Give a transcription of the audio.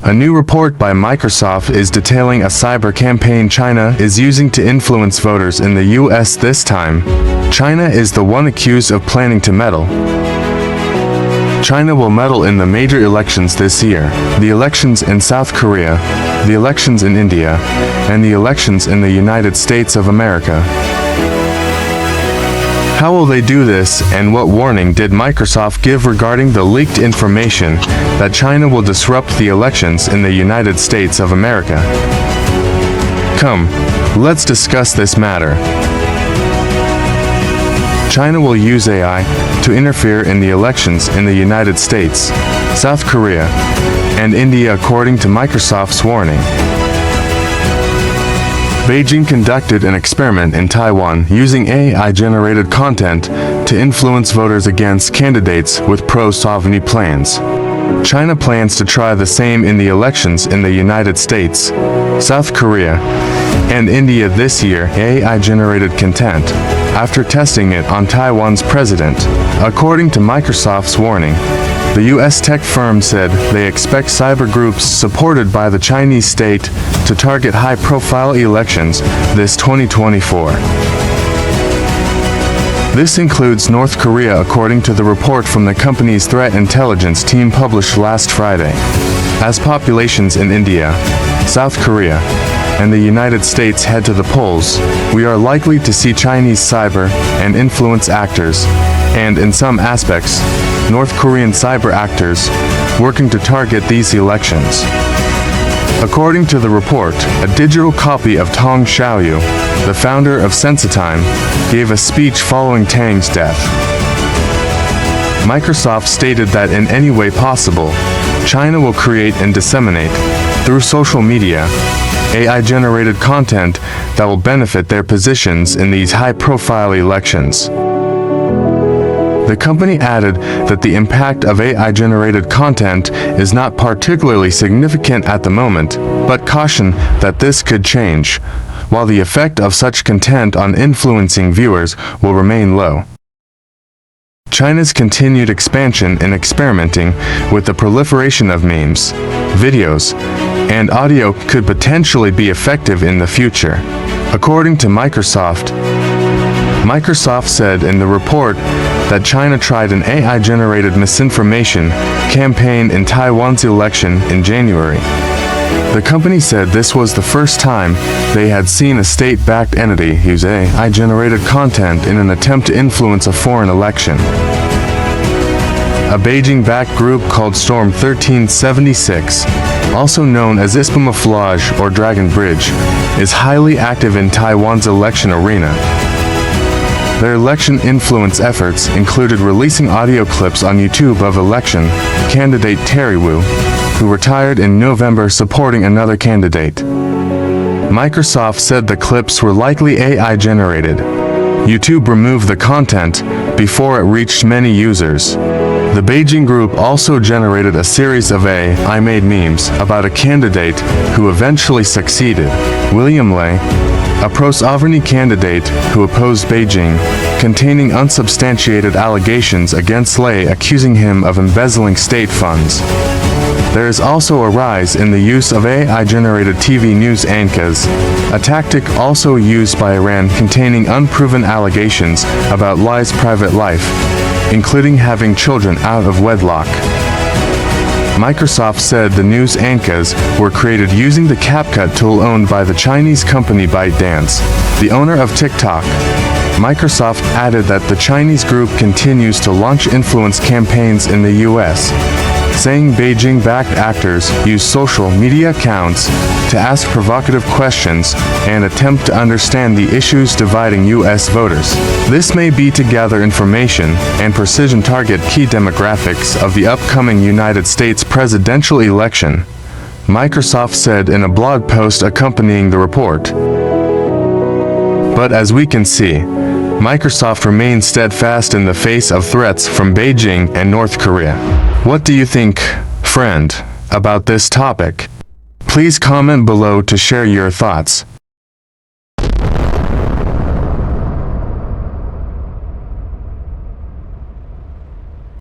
A new report by Microsoft is detailing a cyber campaign China is using to influence voters in the US this time. China is the one accused of planning to meddle. China will meddle in the major elections this year, the elections in South Korea, the elections in India, and the elections in the United States of America. How will they do this, and what warning did Microsoft give regarding the leaked information that China will disrupt the elections in the United States of America? Come, let's discuss this matter. China will use AI to interfere in the elections in the United States, South Korea, and India according to Microsoft's warning. Beijing conducted an experiment in Taiwan using AI-generated content to influence voters against candidates with pro-sovereignty plans. China plans to try the same in the elections in the United States, South Korea, and India this year. AI-generated content, after testing it on Taiwan's president. According to Microsoft's warning, the U.S. tech firm said they expect cyber groups supported by the Chinese state to target high-profile elections this 2024. This includes North Korea, according to the report from the company's threat intelligence team published last Friday. As populations in India, South Korea, and the United States head to the polls, we are likely to see Chinese cyber and influence actors, and in some aspects, North Korean cyber actors, working to target these elections. According to the report, a digital copy of Tong Xiaoyu, the founder of Sensitime, gave a speech following Tang's death. Microsoft stated that in any way possible, China will create and disseminate, through social media, AI-generated content that will benefit their positions in these high-profile elections. The company added that the impact of AI-generated content is not particularly significant at the moment, but cautioned that this could change, while the effect of such content on influencing viewers will remain low. China's continued expansion in experimenting with the proliferation of memes, videos, and audio could potentially be effective in the future. According to Microsoft said in the report that China tried an AI-generated misinformation campaign in Taiwan's election in January. The company said this was the first time they had seen a state-backed entity use AI-generated content in an attempt to influence a foreign election. A Beijing-backed group called Storm 1376, also known as Ispamouflage or Dragon Bridge, is highly active in Taiwan's election arena. Their election influence efforts included releasing audio clips on YouTube of election candidate Terry Wu, who retired in November supporting another candidate. Microsoft said the clips were likely AI-generated. YouTube removed the content before it reached many users. The Beijing group also generated a series of AI-made memes about a candidate who eventually succeeded, William Lei, a pro-sovereignty candidate who opposed Beijing, containing unsubstantiated allegations against Lei accusing him of embezzling state funds. There is also a rise in the use of AI-generated TV news anchors, a tactic also used by Iran containing unproven allegations about Lei's private life, including having children out of wedlock. Microsoft said the news anchors were created using the CapCut tool owned by the Chinese company ByteDance, the owner of TikTok. Microsoft added that the Chinese group continues to launch influence campaigns in the US, saying Beijing-backed actors use social media accounts to ask provocative questions and attempt to understand the issues dividing U.S. voters. This may be to gather information and precision target key demographics of the upcoming United States presidential election, Microsoft said in a blog post accompanying the report. But as we can see, Microsoft remains steadfast in the face of threats from Beijing and North Korea. What do you think, friend, about this topic? Please comment below to share your thoughts.